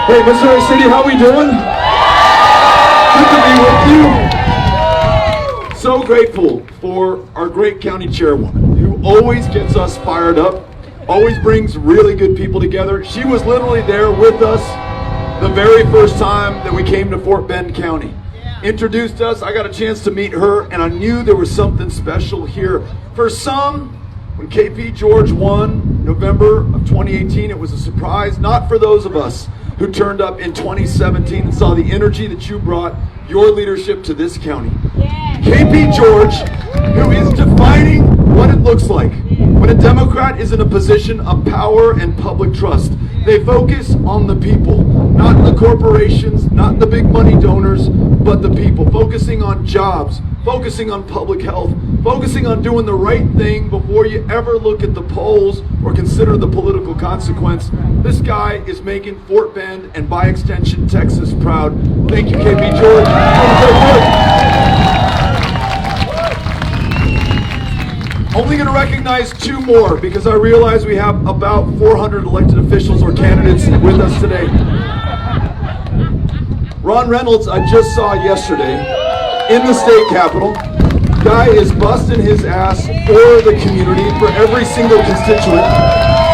Hey, Missouri City, how we doing? Good to be with you. So grateful for our great county chairwoman who always gets us fired up, always brings really good people together. She was literally there with us the very first time that we came to Fort Bend County. Introduced us, I got a chance to meet her, and I knew there was something special here. For some, when KP George won November of 2018, it was a surprise. Not for those of us who turned up in 2017 and saw the energy that you brought, your leadership to this county. KP George, who is defining what it looks like when a Democrat is in a position of power and public trust. They focus on the people, not the corporations, not the big money donors, but the people. Focusing on jobs, focusing on public health, focusing on doing the right thing before you ever look at the polls or consider the political consequence. This guy is making Fort Bend and by extension Texas proud. Thank you, KP George. Only going to recognize two more because I realize we have about 400 elected officials or candidates with us today. Ron Reynolds, I just saw yesterday in the state capitol. Guy is busting his ass for the community, for every single constituent,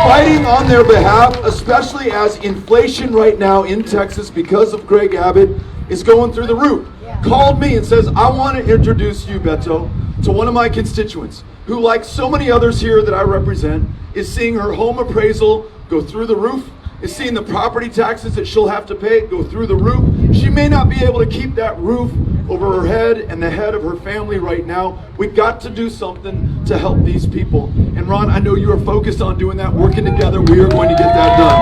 fighting on their behalf, especially as inflation right now in Texas because of Greg Abbott is going through the roof. Called me and says, I want to introduce you, Beto, to one of my constituents who, like so many others here that I represent, is seeing her home appraisal go through the roof, is seeing the property taxes that she'll have to pay go through the roof. She may not be able to keep that roof over her head and the head of her family right now. We got to do something to help these people. And Ron, I know you are focused on doing that, working together. We are going to get that done.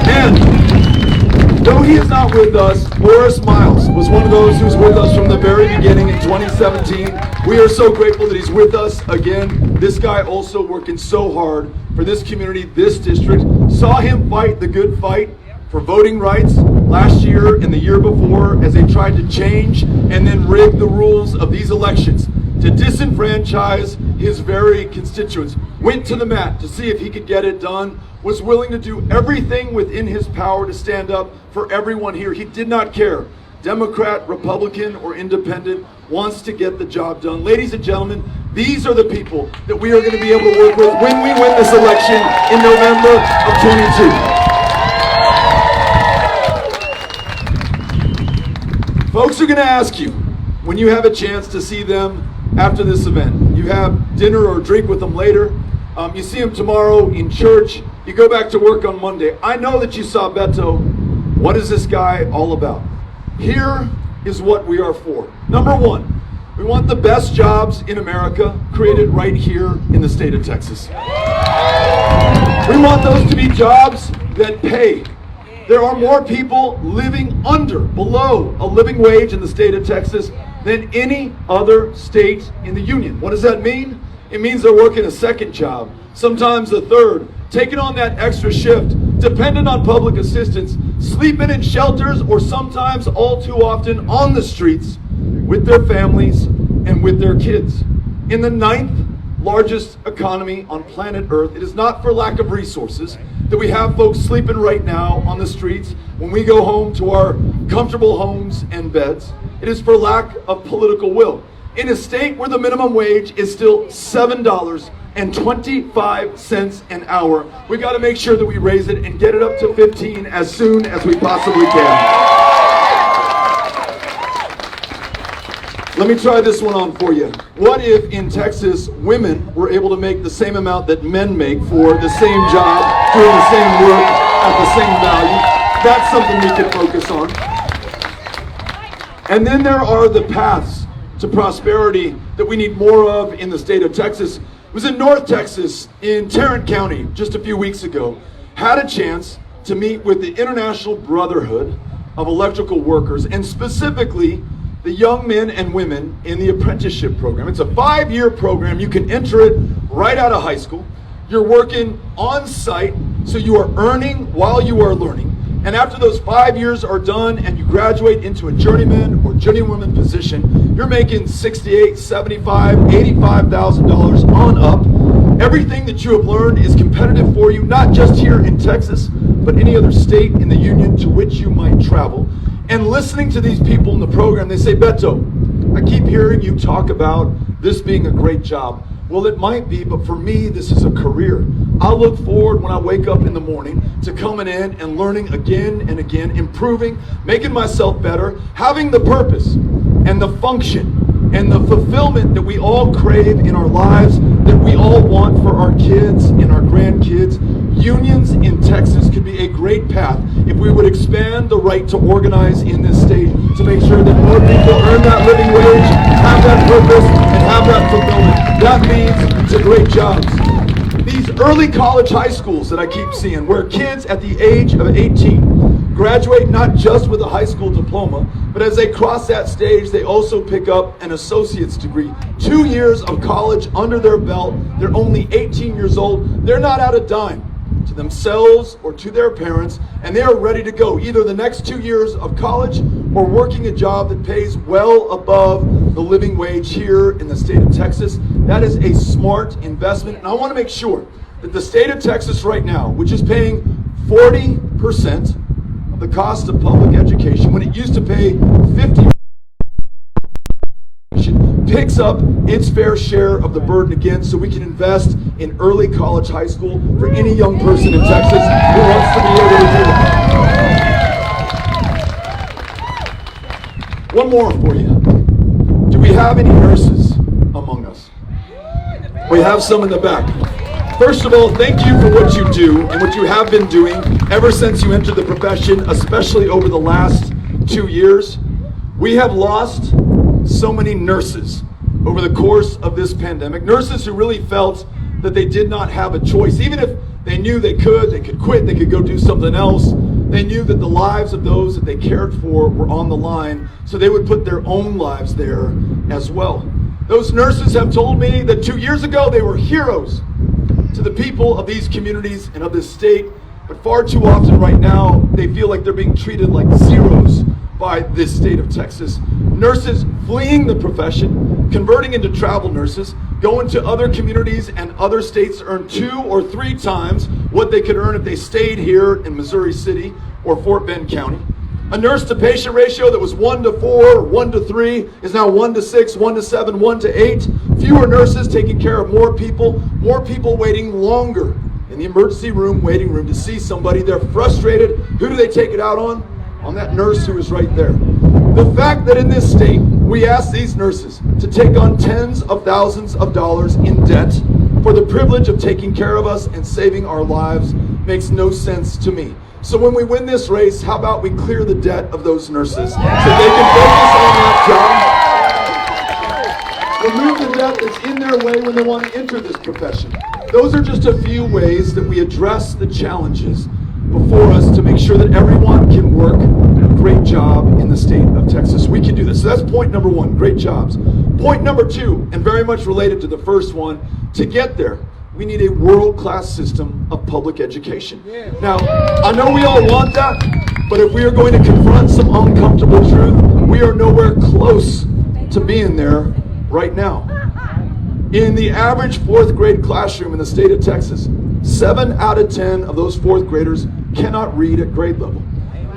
And though he is not with us, Boris Miles was one of those who's with us from the very beginning in 2017. We are so grateful that he's with us again. This guy also working so hard for this community, this district. Saw him fight the good fight for voting rights last year and the year before as they tried to change and then rig the rules of these elections to disenfranchise his very constituents. Went to the mat to see if he could get it done, was willing to do everything within his power to stand up for everyone here. He did not care, Democrat, Republican, or independent, wants to get the job done. Ladies and gentlemen, these are the people that we are going to be able to work with when we win this election in November of 22. Folks are going to ask you, when you have a chance to see them after this event, you have dinner or drink with them later, you see them tomorrow in church, you go back to work on Monday. I know that you saw Beto. What is this guy all about? Here is what we are for. Number one, we want the best jobs in America created right here in the state of Texas. We want those to be jobs that pay. There are more people living below a living wage in the state of Texas than any other state in the union. What does that mean? It means they're working a second job, sometimes a third, taking on that extra shift, dependent on public assistance, sleeping in shelters, or sometimes all too often on the streets with their families and with their kids. In the 9th largest economy on planet Earth, it is not for lack of resources that we have folks sleeping right now on the streets when we go home to our comfortable homes and beds. It is for lack of political will. In a state where the minimum wage is still $7.25 an hour, we got to make sure that we raise it and get it up to 15 as soon as we possibly can. Let me try this one on for you. What if in Texas women were able to make the same amount that men make for the same job, doing the same work at the same value? That's something we can focus on. And then there are the paths to prosperity that we need more of in the state of Texas. I was in North Texas in Tarrant County just a few weeks ago. Had a chance to meet with the International Brotherhood of Electrical Workers, and specifically the young men and women in the apprenticeship program. It's a 5-year program. You can enter it right out of high school. You're working on site, so you are earning while you are learning. And after those 5 years are done and you graduate into a journeyman or journeywoman position, you're making $68,000, $75,000, $85,000 on up. Everything that you have learned is competitive for you, not just here in Texas, but any other state in the union to which you might travel. And listening to these people in the program, they say, Beto, I keep hearing you talk about this being a great job. Well, it might be, but for me, this is a career. I look forward when I wake up in the morning to coming in and learning again and again, improving, making myself better, having the purpose and the function and the fulfillment that we all crave in our lives, that we all want for our kids and our grandkids. Unions in Texas could be a great path if we would expand the right to organize in this state to make sure that more people earn that living wage, have that purpose, and have that fulfillment. That means to great jobs. These early college high schools that I keep seeing, where kids at the age of 18 graduate not just with a high school diploma, but as they cross that stage, they also pick up an associate's degree. 2 years of college under their belt. They're only 18 years old. They're not out a dime to themselves or to their parents, and they are ready to go either the next 2 years of college or working a job that pays well above the living wage here in the state of Texas. That is a smart investment, and I want to make sure that the state of Texas right now, which is paying 40% of the cost of public education, when it used to pay 50%, picks up its fair share of the burden again, so we can invest in early college, high school for any young person in Texas who wants to be able to do that. One more for you. Do we have any nurses among us? We have some in the back. First of all, thank you for what you do and what you have been doing ever since you entered the profession, especially over the last 2 years. We have lost so many nurses over the course of this pandemic. Nurses who really felt that they did not have a choice. Even if they knew they could quit, they could go do something else. They knew that the lives of those that they cared for were on the line, so they would put their own lives there as well. Those nurses have told me that 2 years ago they were heroes to the people of these communities and of this state, but far too often right now they feel like they're being treated like zeros by this state of Texas. Nurses fleeing the profession, converting into travel nurses, going to other communities and other states to earn 2 or 3 times what they could earn if they stayed here in Missouri City or Fort Bend County. A nurse to patient ratio that was 1 to 4, 1 to 3 is now 1 to 6, 1 to 7, 1 to 8. Fewer nurses taking care of more people waiting longer in the emergency room, waiting room to see somebody. They're frustrated. Who do they take it out on? On that nurse who is right there. The fact that in this state, we ask these nurses to take on tens of thousands of dollars in debt for the privilege of taking care of us and saving our lives makes no sense to me. So when we win this race, how about we clear the debt of those nurses so they can focus on that job? Remove the debt that's in their way when they want to enter this profession. Those are just a few ways that we address the challenges before us to make sure that everyone can work a great job in the state of Texas. We can do this. So that's point number 1, great jobs. Point number 2, and very much related to the first one, to get there, we need a world-class system of public education. Now, I know we all want that, but if we are going to confront some uncomfortable truth, we are nowhere close to being there right now. In the average 4th grade classroom in the state of Texas, 7 out of 10 of those 4th graders cannot read at grade level.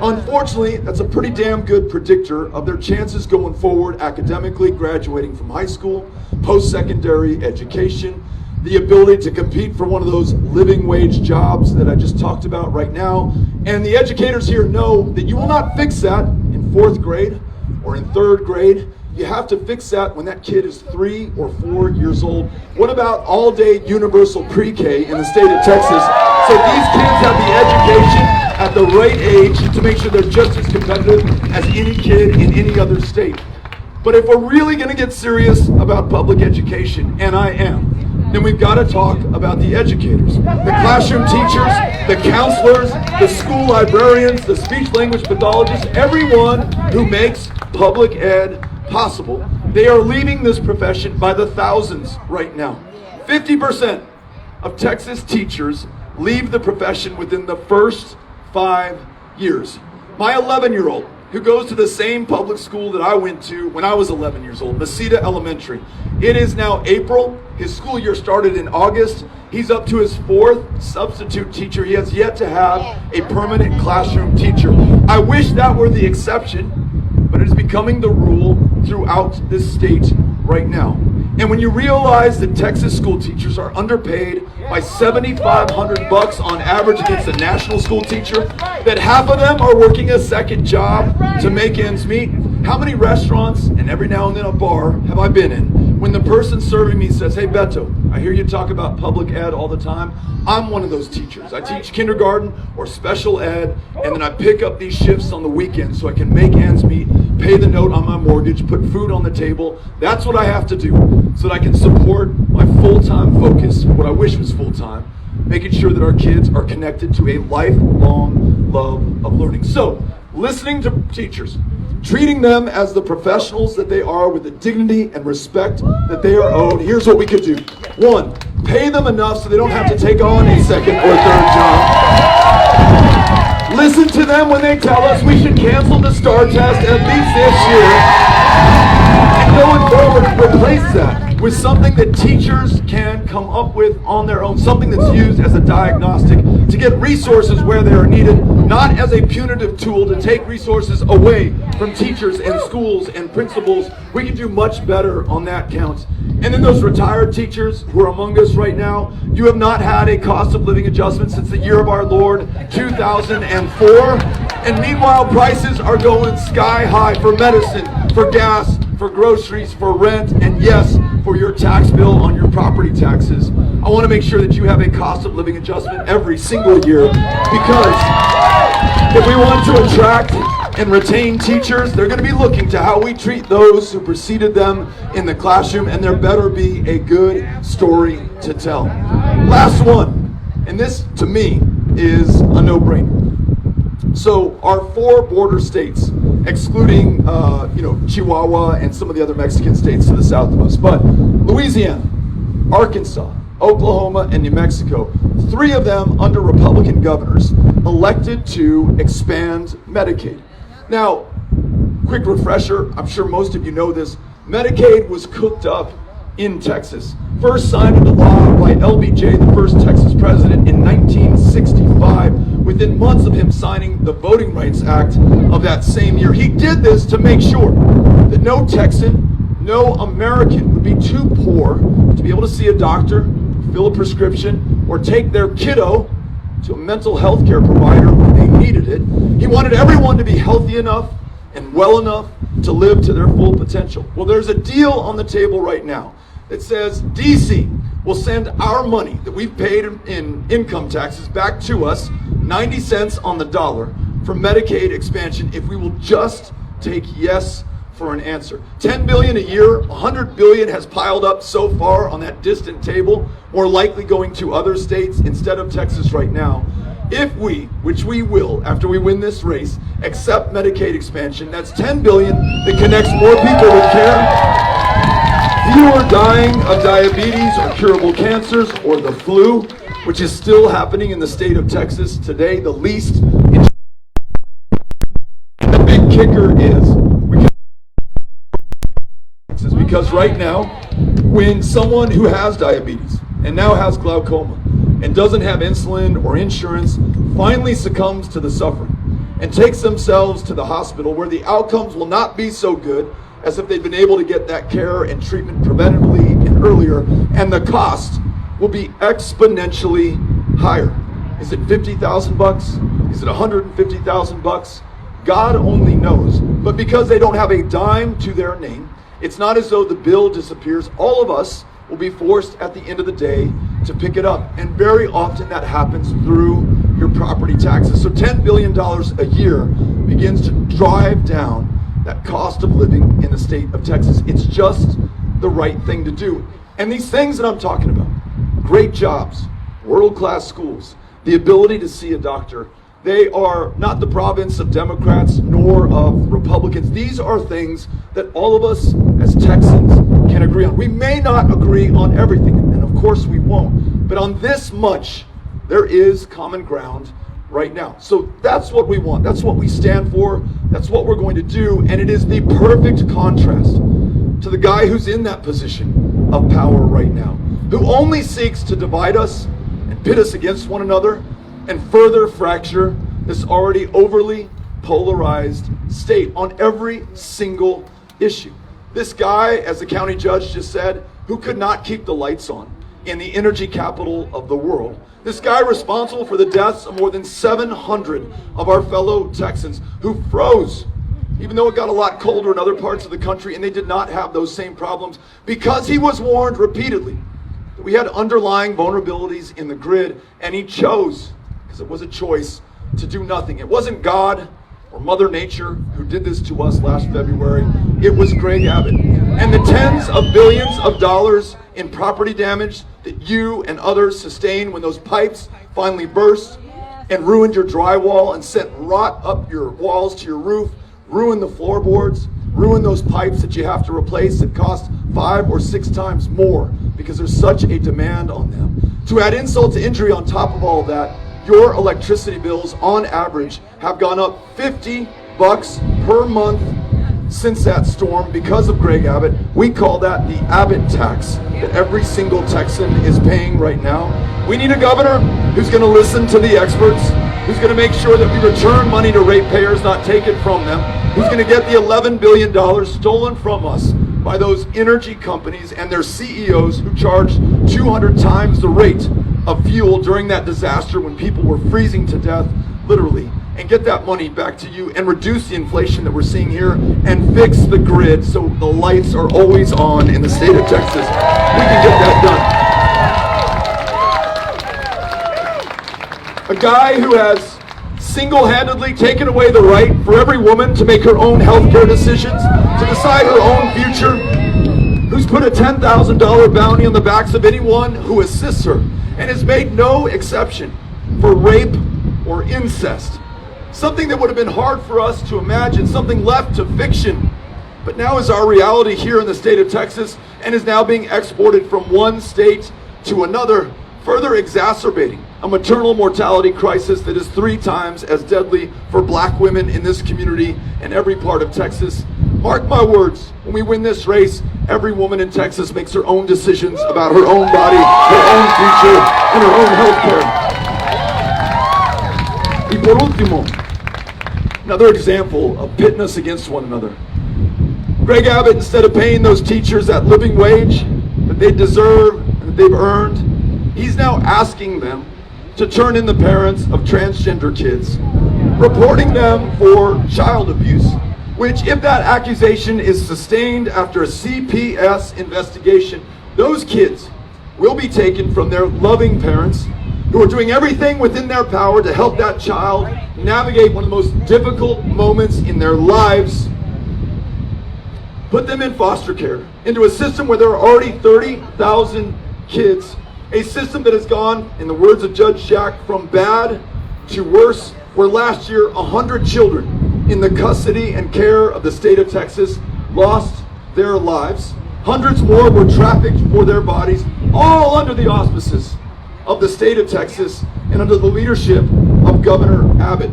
Unfortunately, that's a pretty damn good predictor of their chances going forward academically, graduating from high school, post-secondary education, the ability to compete for one of those living wage jobs that I just talked about right now. And the educators here know that you will not fix that in 4th grade or in 3rd grade. You have to fix that when that kid is 3 or 4 years old. What about all-day universal pre-K in the state of Texas? So these kids have the education at the right age to make sure they're just as competitive as any kid in any other state. But if we're really going to get serious about public education, and I am, then we've got to talk about the educators, the classroom teachers, the counselors, the school librarians, the speech-language pathologists, everyone who makes public ed possible. They are leaving this profession by the thousands right now. 50% of Texas teachers leave the profession within the first 5 years. My 11-year-old who goes to the same public school that I went to when I was 11 years old, Mesita Elementary. It is now April. His school year started in August. He's up to his 4th substitute teacher. He has yet to have a permanent classroom teacher. I wish that were the exception, but it is becoming the rule throughout this state right now. And when you realize that Texas school teachers are underpaid by $7,500 on average against a national school teacher, that half of them are working a second job to make ends meet, how many restaurants and every now and then a bar have I been in when the person serving me says, "Hey Beto, I hear you talk about public ed all the time. I'm one of those teachers. I teach kindergarten or special ed, and then I pick up these shifts on the weekends so I can make ends meet, pay the note on my mortgage, put food on the table. That's what I have to do so that I can support my full-time focus, what I wish was full-time, making sure that our kids are connected to a lifelong love of learning." So, listening to teachers, treating them as the professionals that they are with the dignity and respect that they are owed. Here's what we could do. 1, pay them enough so they don't have to take on a second or third job. Listen to them when they tell us we should cancel the STAR test at least this year. And going forward, replace that with something that teachers can come up with on their own, something that's used as a diagnostic to get resources where they are needed, not as a punitive tool to take resources away from teachers and schools and principals. We can do much better on that count. And then those retired teachers who are among us right now, you have not had a cost of living adjustment since the year of our Lord, 2004. And meanwhile, prices are going sky high for medicine, for gas, for groceries, for rent, and yes, for your tax bill on your property taxes. I want to make sure that you have a cost of living adjustment every single year, because if we want to attract and retain teachers, they're going to be looking to how we treat those who preceded them in the classroom, and there better be a good story to tell. Last one, and this to me is a no-brainer. So our 4 border states, excluding Chihuahua and some of the other Mexican states to the south of us, but Louisiana, Arkansas, Oklahoma, and New Mexico, 3 of them under Republican governors, elected to expand Medicaid. Now, quick refresher, I'm sure most of you know this, Medicaid was cooked up in Texas. First signed into law by LBJ, the first Texas president, in 1965, within months of him signing the Voting Rights Act of that same year. He did this to make sure that no Texan, no American would be too poor to be able to see a doctor, fill a prescription, or take their kiddo to a mental health care provider when they needed it. He wanted everyone to be healthy enough and well enough to live to their full potential. Well, there's a deal on the table right now that says DC will send our money that we've paid in income taxes back to us, 90 cents on the dollar, for Medicaid expansion if we will just take yes for an answer. $10 billion a year, $100 billion has piled up so far on that distant table, more likely going to other states instead of Texas right now. If we, which we will after we win this race, accept Medicaid expansion, that's $10 billion that connects more people with care, fewer dying of diabetes or curable cancers or the flu, which is still happening in the state of Texas today, the least. The big kicker is because right now, when someone who has diabetes and now has glaucoma and doesn't have insulin or insurance finally succumbs to the suffering and takes themselves to the hospital where the outcomes will not be so good as if they'd been able to get that care and treatment preventively and earlier, and the cost will be exponentially higher. Is it $50,000? Is it $150,000? God only knows. But because they don't have a dime to their name, it's not as though the bill disappears. All of us will be forced at the end of the day to pick it up. And very often that happens through your property taxes. So $10 billion a year begins to drive down that cost of living in the state of Texas. It's just the right thing to do. And these things that I'm talking about, great jobs, world-class schools, the ability to see a doctor, they are not the province of Democrats nor of Republicans. These are things that all of us as Texans can agree on. We may not agree on everything, and of course we won't, but on this much, there is common ground right now. So that's what we want. That's what we stand for. That's what we're going to do, and it is the perfect contrast to the guy who's in that position of power right now, who only seeks to divide us and pit us against one another and further fracture this already overly polarized state on every single issue. This guy, as the county judge just said, who could not keep the lights on in the energy capital of the world. This guy responsible for the deaths of more than 700 of our fellow Texans who froze, even though it got a lot colder in other parts of the country and they did not have those same problems, because he was warned repeatedly that we had underlying vulnerabilities in the grid, and he chose, because it was a choice, to do nothing. It wasn't God or Mother Nature who did this to us last February. It was Greg Abbott. And the tens of billions of dollars in property damage that you and others sustained when those pipes finally burst and ruined your drywall and sent rot up your walls to your roof, ruined the floorboards, ruined those pipes that you have to replace that cost 5 or 6 times more because there's such a demand on them. To add insult to injury on top of all of that, your electricity bills on average have gone up $50 per month since that storm because of Greg Abbott. We call that the Abbott tax that every single Texan is paying right now. We need a governor who's going to listen to the experts, who's going to make sure that we return money to ratepayers, not take it from them, who's going to get the $11 billion stolen from us by those energy companies and their CEOs who charged 200 times the rate of fuel during that disaster when people were freezing to death, literally, and get that money back to you and reduce the inflation that we're seeing here and fix the grid so the lights are always on in the state of Texas. We can get that done. A guy who has single-handedly taken away the right for every woman to make her own healthcare decisions, to decide her own future, who's put a $10,000 bounty on the backs of anyone who assists her, and has made no exception for rape or incest. Something that would have been hard for us to imagine, something left to fiction, but now is our reality here in the state of Texas and is now being exported from one state to another, further exacerbating a maternal mortality crisis that is 3 times as deadly for black women in this community and every part of Texas. Mark my words, when we win this race, every woman in Texas makes her own decisions about her own body, her own future, and her own health care. Y por último, another example of pitting us against one another. Greg Abbott, instead of paying those teachers that living wage that they deserve and that they've earned, he's now asking them to turn in the parents of transgender kids, reporting them for child abuse, which, if that accusation is sustained after a CPS investigation, those kids will be taken from their loving parents who are doing everything within their power to help that child navigate one of the most difficult moments in their lives, put them in foster care, into a system where there are already 30,000 kids, a system that has gone, in the words of Judge Shack, from bad to worse, where last year 100 children in the custody and care of the state of Texas lost their lives. Hundreds more were trafficked for their bodies, all under the auspices of the state of Texas and under the leadership of Governor Abbott.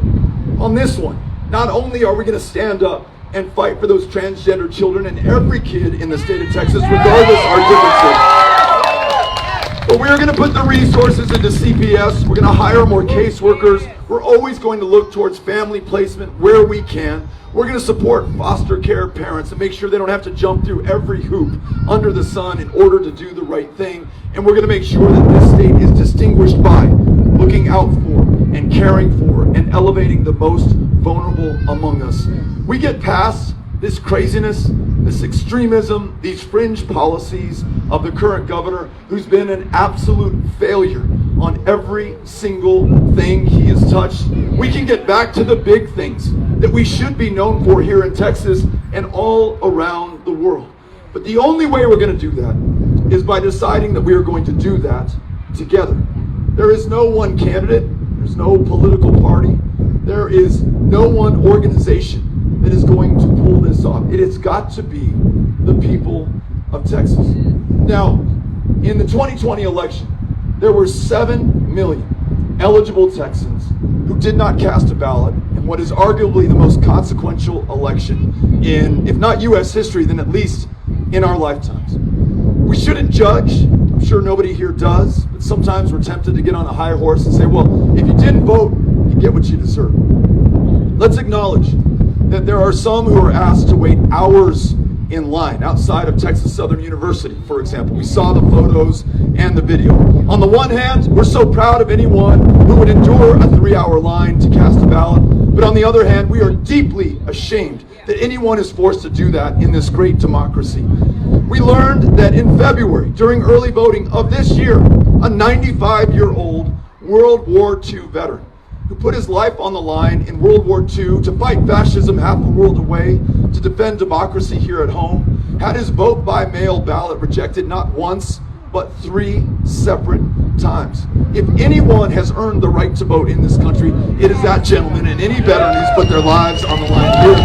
On this one, not only are we going to stand up and fight for those transgender children and every kid in the state of Texas, regardless of our differences, but we are going to put the resources into CPS. We're going to hire more caseworkers. We're always going to look towards family placement where we can. We're going to support foster care parents and make sure they don't have to jump through every hoop under the sun in order to do the right thing. And we're going to make sure that this state is distinguished by looking out for and caring for and elevating the most vulnerable among us. We get past this craziness, this extremism, these fringe policies of the current governor, who's been an absolute failure on every single thing he has touched. We can get back to the big things that we should be known for here in Texas and all around the world. But the only way we're going to do that is by deciding that we are going to do that together. There is no one candidate, there's no political party, there is no one organization that is going to pull this off. It has got to be the people of Texas. Now, in the 2020 election, there were 7 million eligible Texans who did not cast a ballot in what is arguably the most consequential election in, if not U.S. history, then at least in our lifetimes. We shouldn't judge. I'm sure nobody here does, but sometimes we're tempted to get on a high horse and say, well, if you didn't vote, you get what you deserve. Let's acknowledge that there are some who are asked to wait hours in line outside of Texas Southern University, for example. We saw the photos and the video. On the one hand, we're so proud of anyone who would endure a 3-hour line to cast a ballot, but on the other hand, we are deeply ashamed that anyone is forced to do that in this great democracy. We learned that in February, during early voting of this year, a 95-year-old World War II veteran who put his life on the line in World War II to fight fascism half the world away, to defend democracy here at home, had his vote by mail ballot rejected not once, but 3 separate times. If anyone has earned the right to vote in this country, it is that gentleman and any veteran who's put their lives on the line here.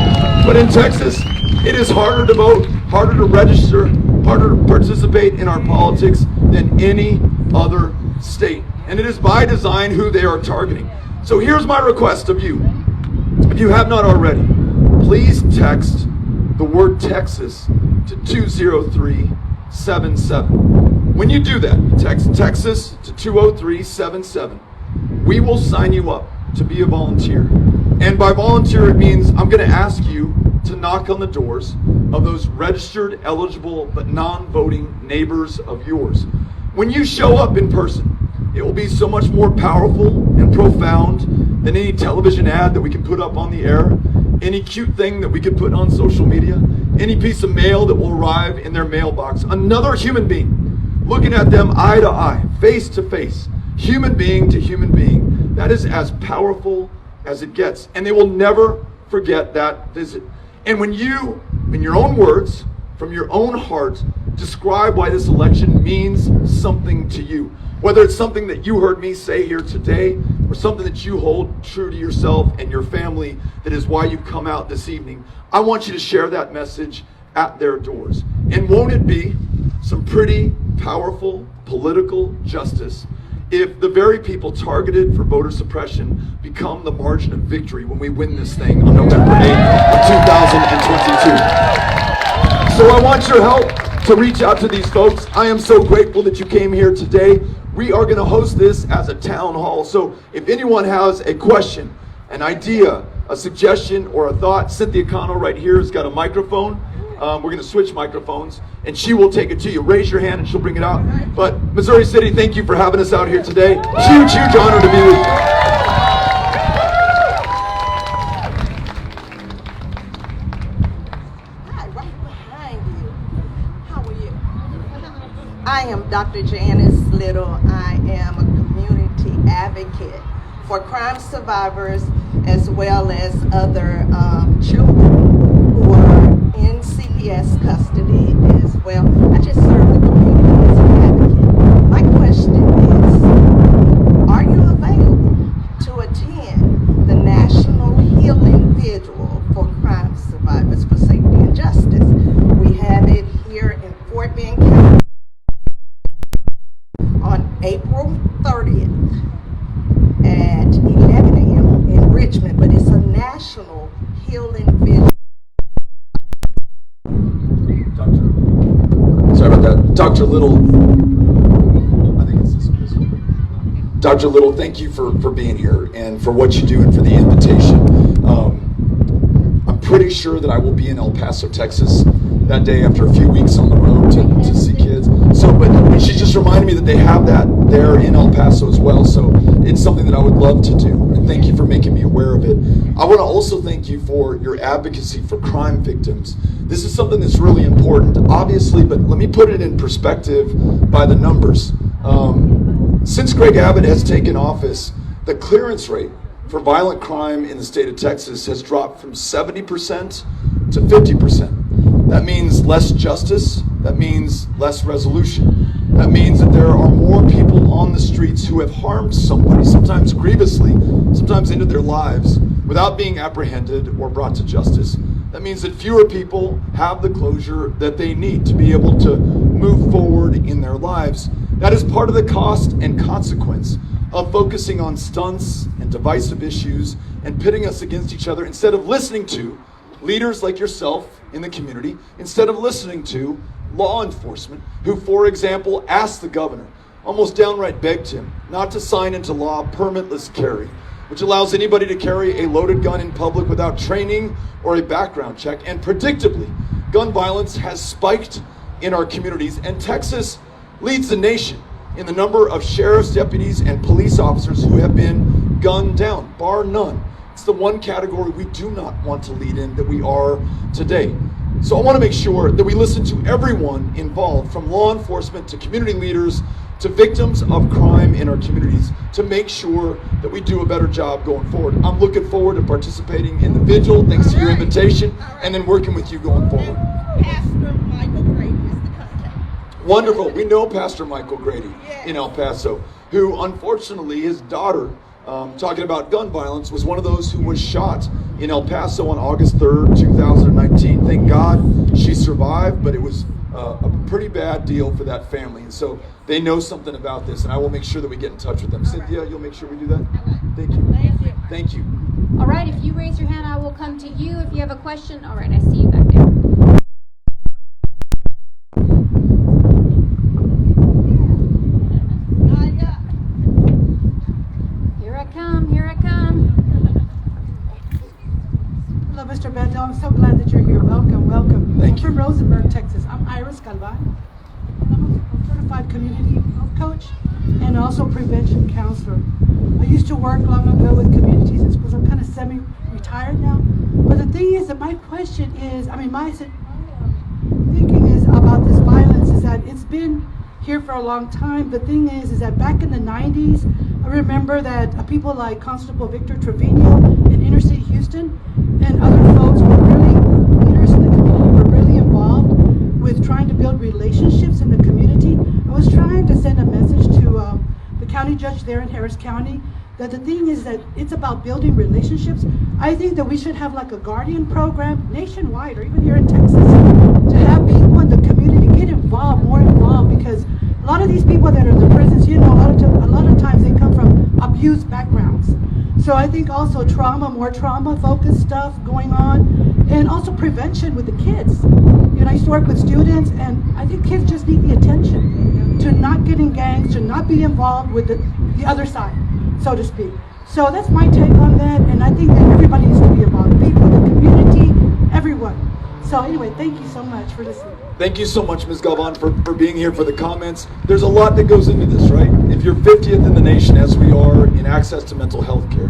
But in Texas, it is harder to vote, harder to register, harder to participate in our politics than any other state. And it is by design who they are targeting. So here's my request of you. If you have not already, please text the word Texas to 20377. When you do that, text Texas to 20377. We will sign you up to be a volunteer. And by volunteer, it means I'm going to ask you to knock on the doors of those registered, eligible, but non-voting neighbors of yours. When you show up in person, it will be so much more powerful and profound than any television ad that we can put up on the air, any cute thing that we could put on social media, any piece of mail that will arrive in their mailbox. Another human being, looking at them eye to eye, face to face, human being to human being. That is as powerful as it gets. And they will never forget that visit. And when you, in your own words, from your own heart, describe why this election means something to you, whether it's something that you heard me say here today or something that you hold true to yourself and your family, that is why you come out this evening, I want you to share that message at their doors. And won't it be some pretty powerful political justice if the very people targeted for voter suppression become the margin of victory when we win this thing on November 8th of 2022. So I want your help to reach out to these folks. I am so grateful that you came here today. We are going to host this as a town hall. So if anyone has a question, an idea, a suggestion, or a thought, Cynthia Connell right here has got a microphone. We're going to switch microphones, and she will take it to you. Raise your hand, and she'll bring it out. But Missouri City, thank you for having us out here today. Huge, huge honor to be with you. Hi, right behind you. How are you? I am Dr. Janice Little. I am a community advocate for crime survivors as well as other children who are in CPS custody as well. I just serve the community as an advocate. My question is, are you available to attend the National Healing Vigil for Crime Survivors for Safety and Justice? We have it here in Fort Bend County on April 30th at 11 a.m. in Richmond, but it's a National Healing Vigil. Sorry about that. Dr. Little, I think it's this one. Dr. Little, thank you for being here and for what you do and for the invitation. I'm pretty sure that I will be in El Paso, Texas that day after a few weeks on the road to see kids. So, but she just reminded me that they have that there in El Paso as well. So it's something that I would love to do. And thank you for making me aware of it. I want to also thank you for your advocacy for crime victims. This is something that's really important, obviously, but let me put it in perspective by the numbers. Since Greg Abbott has taken office, the clearance rate for violent crime in the state of Texas has dropped from 70% to 50%. That means less justice. That means less resolution. That means that there are more people on the streets who have harmed somebody, sometimes grievously, sometimes ended their lives, without being apprehended or brought to justice. That means that fewer people have the closure that they need to be able to move forward in their lives. That is part of the cost and consequence of focusing on stunts and divisive issues and pitting us against each other instead of listening to leaders like yourself in the community, instead of listening to law enforcement who, for example, asked the governor, almost downright begged him not to sign into law permitless carry, which allows anybody to carry a loaded gun in public without training or a background check. And predictably, gun violence has spiked in our communities, and Texas leads the nation in the number of sheriff's deputies and police officers who have been gunned down, bar none. It's the one category we do not want to lead in that we are today. So I want to make sure that we listen to everyone involved, from law enforcement to community leaders to victims of crime in our communities, to make sure that we do a better job going forward. I'm looking forward to participating in the vigil, thanks to your invitation, and then working with you going forward. Pastor Michael Grady is the contact. Wonderful. We know Pastor Michael Grady in El Paso, who unfortunately his daughter, talking about gun violence, was one of those who was shot in El Paso on August 3rd, 2019. Thank God she survived, but it was a pretty bad deal for that family. And so they know something about this, and I will make sure that we get in touch with them. Cynthia, you'll make sure we do that? Thank you. Thank you. All right, if you raise your hand, I will come to you if you have a question. All right, I see you back there. Here I come, here I come. Hello, Mr. Beto. I'm so glad that you're here. Welcome, welcome. Thank you. I'm from Rosenberg, Texas. I'm Iris Galvan. I'm a certified community health coach and also prevention counselor. I used to work long ago with communities and schools. I'm kind of semi-retired now. But the thing is that my question is, my thinking is about this violence is that it's been here for a long time. The thing is that back in the 90s, I remember that people like Constable Victor Trevino in inner city Houston and other folks were really, leaders in the community were really involved with trying to build relationships in the community. I was trying to send a message to the county judge there in Harris County that the thing is that it's about building relationships. I think that we should have like a guardian program nationwide or even here in Texas to have people in the community get involved, more involved, because a lot of these people that are in the prisons, a lot of times they come from abused backgrounds. So I think also more trauma-focused stuff going on, and also prevention with the kids. I used to work with students, and I think kids just need the attention to not get in gangs, to not be involved with the other side, so to speak. So that's my take on that, and I think that everybody needs to be involved. People, the community, everyone. So anyway, thank you so much for listening. Thank you so much, Ms. Galvan, for being here, for the comments. There's a lot that goes into this, right? If you're 50th in the nation, as we are, in access to mental health care,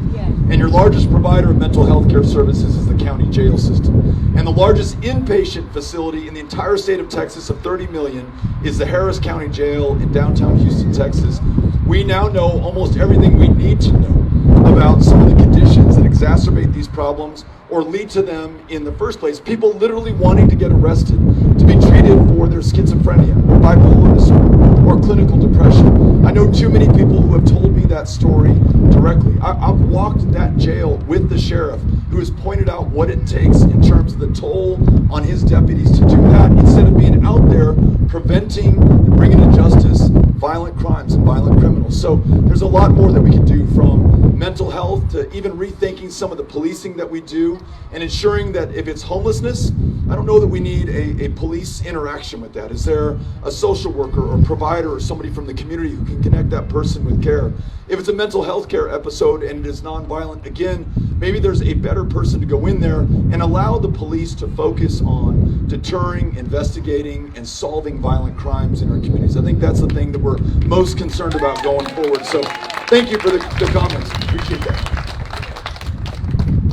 and your largest provider of mental health care services is the county jail system, and the largest inpatient facility in the entire state of Texas of 30 million is the Harris County Jail in downtown Houston, Texas, we now know almost everything we need to know about some of the conditions that exacerbate these problems or lead to them in the first place. People literally wanting to get arrested to be treated for their schizophrenia or bipolar disorder or clinical depression. I know too many people who have told me that story directly. I've walked that jail with the sheriff who has pointed out what it takes in terms of the toll on his deputies to do that instead of being out there preventing and bringing to justice violent crimes and violent criminals. So there's a lot more that we can do, from mental health to even rethinking some of the policing that we do and ensuring that if it's homelessness, I don't know that we need a police interaction with that. Is there a social worker or provider or somebody from the community who can connect that person with care? If it's a mental health care episode and it is nonviolent, again, maybe there's a better person to go in there and allow the police to focus on deterring, investigating, and solving violent crimes in our communities. I think that's the thing that we're most concerned about going forward. So thank you for the comments. Appreciate that.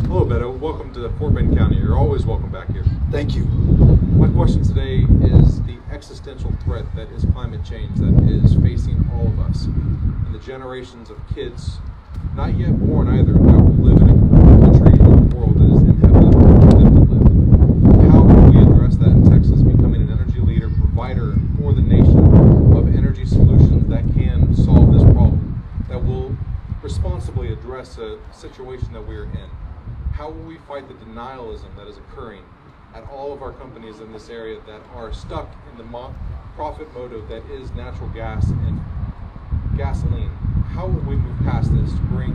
Hello, Beto. Welcome to Fort Bend County. You're always welcome back here. Thank you. My question today is the existential threat that is climate change that is facing all of us and the generations of kids, not yet born either, that will live in a country and a world that is inhabitable for them to live. How can we address that in Texas, becoming an energy leader, provider for the nation of energy solutions that can solve this problem, that will responsibly address a situation that we're in? How will we fight the denialism that is occurring at all of our companies in this area that are stuck in the profit motive that is natural gas and gasoline? how will we move past this to bring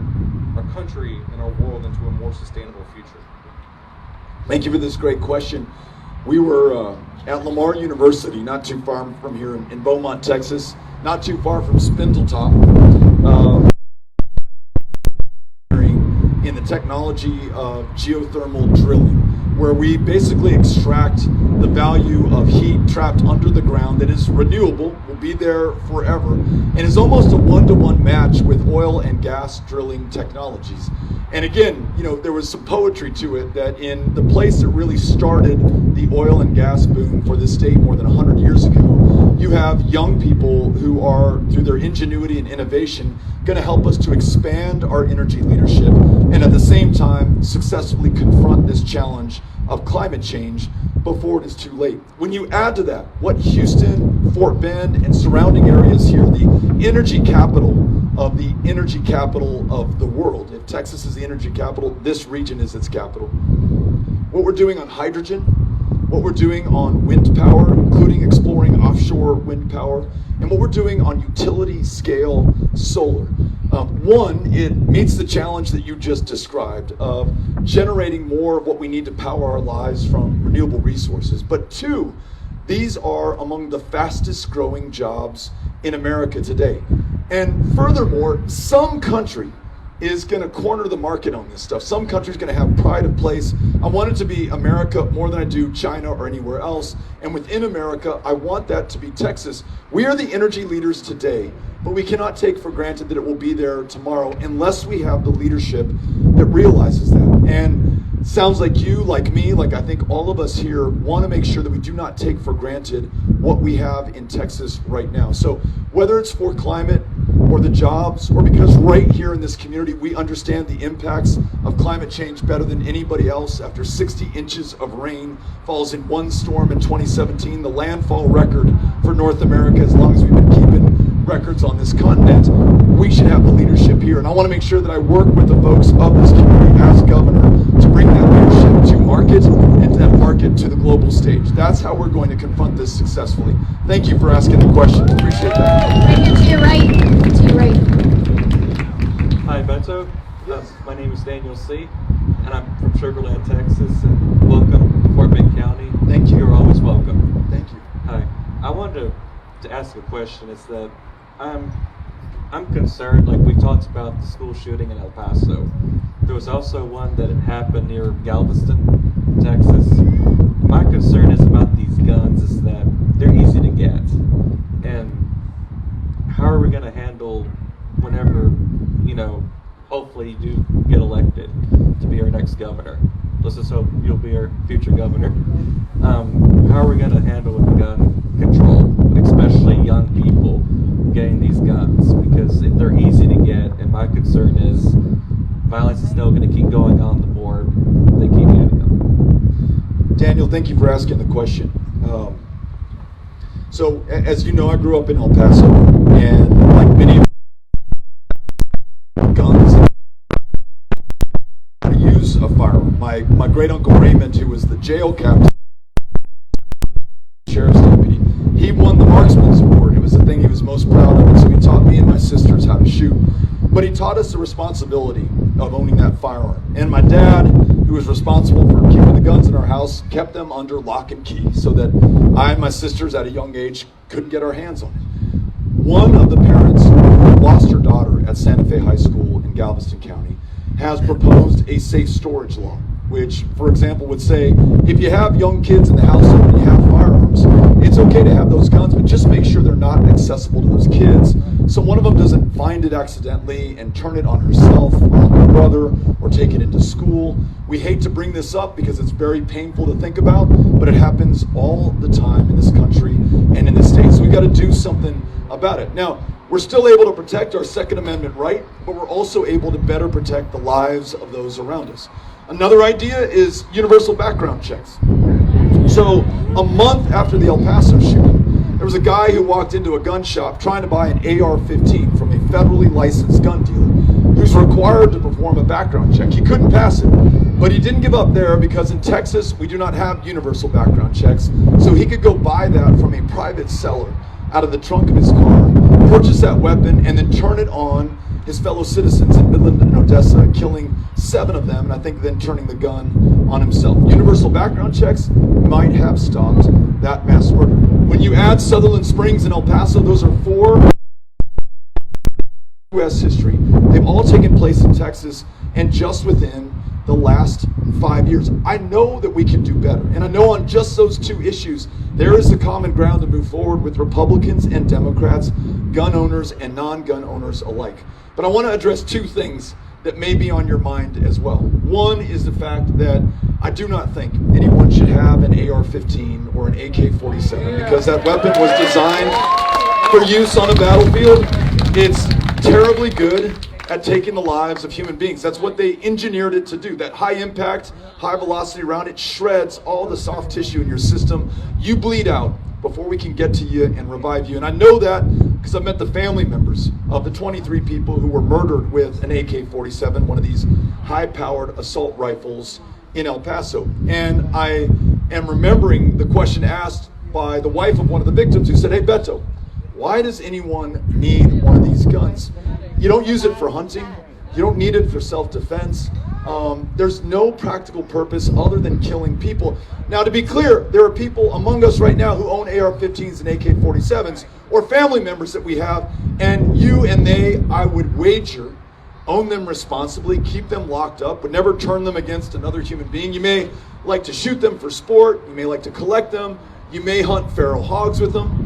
our country and our world into a more sustainable future? Thank you for this great question. We were at Lamar University, not too far from here in Beaumont, Texas, not too far from Spindletop, in the technology of geothermal drilling, where we basically extract the value of heat trapped under the ground that is renewable, will be there forever, and is almost a one-to-one match with oil and gas drilling technologies. And again, you know, there was some poetry to it that in the place that really started the oil and gas boom for this state more than 100 years ago, you have young people who are, through their ingenuity and innovation, going to help us to expand our energy leadership and at the same time successfully confront this challenge of climate change before it is too late. When you add to that what Houston, Fort Bend, and surrounding areas here, the energy capital of the world. If Texas is the energy capital, this region is its capital. What we're doing on hydrogen, what we're doing on wind power, including exploring offshore wind power, and what we're doing on utility scale solar. One, it meets the challenge that you just described of generating more of what we need to power our lives from renewable resources. But two, these are among the fastest growing jobs in America today. And furthermore, some country is going to corner the market on this stuff. Some country's going to have pride of place. I want it to be America more than I do China or anywhere else. And within America, I want that to be Texas. We are the energy leaders today, but we cannot take for granted that it will be there tomorrow unless we have the leadership that realizes that. And it sounds like you, like me, like I think all of us here want to make sure that we do not take for granted what we have in Texas right now. So whether it's for climate or the jobs, or because right here in this community we understand the impacts of climate change better than anybody else. After 60 inches of rain falls in one storm in 2017, the landfall record for North America, as long as we've been keeping records on this continent, we should have the leadership here. And I want to make sure that I work with the folks of this community as governor to bring that leadership to market and that market to the global stage. That's how we're going to confront this successfully. Thank you for asking the question. Appreciate that. Right here to your right. To your right. Hi, Beto. Yes. My name is Daniel C., and I'm from Sugar Land, Texas. And welcome to Fort Bend County. Thank you. You're always welcome. Thank you. Hi. I wanted to ask a question. It's that I'm concerned, like we talked about the school shooting in El Paso. There was also one that had happened near Galveston, Texas. My concern is about these guns is that they're easy to get. And how are we going to handle whenever, you know, hopefully you do get elected to be our next governor? Let's just hope you'll be our future governor. How are we going to handle with the gun control, especially young people getting these guns? Because they're easy to get, and my concern is violence is still going to keep going on the more they keep getting them. Daniel, thank you for asking the question. So, as you know, I grew up in El Paso, and like many guns, I use a firearm. My great uncle Raymond, who was the jail captain, sheriff's deputy, he won the marksman's award. It was the thing he was most proud of, and so he taught me and my sisters how to shoot. But he taught us the responsibility of owning that firearm. And my dad, who was responsible for keeping the guns in our house, kept them under lock and key so that I and my sisters at a young age couldn't get our hands on it. One of the parents who lost her daughter at Santa Fe High School in Galveston County has proposed a safe storage law, which, for example, would say if you have young kids in the household and you have firearms, it's okay to have those guns, but just make sure they're not accessible to those kids. So one of them doesn't find it accidentally and turn it on herself or on her brother or take it into school. We hate to bring this up because it's very painful to think about, but it happens all the time in this country and in the state. So we've got to do something about it. Now, we're still able to protect our Second Amendment right, but we're also able to better protect the lives of those around us. Another idea is universal background checks. So a month after the El Paso shooting, there was a guy who walked into a gun shop trying to buy an AR-15 from a federally licensed gun dealer who's required to perform a background check. He couldn't pass it, but he didn't give up there because in Texas, we do not have universal background checks. So he could go buy that from a private seller out of the trunk of his car, purchase that weapon, and then turn it on his fellow citizens in Midland and Odessa, killing 7 of them, and I think then turning the gun on himself. Universal background checks might have stopped that mass murder. When you add Sutherland Springs and El Paso, those are 4 U.S. history. They've all taken place in Texas, and just within the last 5 years. I know that we can do better, and I know on just those 2 issues, there is a common ground to move forward with Republicans and Democrats, gun owners and non-gun owners alike. But I want to address 2 things that may be on your mind as well. One is the fact that I do not think anyone should have an AR-15 or an AK-47 because that weapon was designed for use on a battlefield. It's terribly good at taking the lives of human beings. That's what they engineered it to do. That high impact, high velocity round, it shreds all the soft tissue in your system. You bleed out before we can get to you and revive you. And I know that because I met the family members of the 23 people who were murdered with an AK-47, one of these high-powered assault rifles in El Paso. And I am remembering the question asked by the wife of one of the victims who said, "Hey, Beto, why does anyone need one of these guns? You don't use it for hunting. You don't need it for self-defense. There's no practical purpose other than killing people." Now, to be clear, there are people among us right now who own AR-15s and AK-47s, or family members that we have, and you and they, I would wager, own them responsibly, keep them locked up, would never turn them against another human being. You may like to shoot them for sport. You may like to collect them. You may hunt feral hogs with them.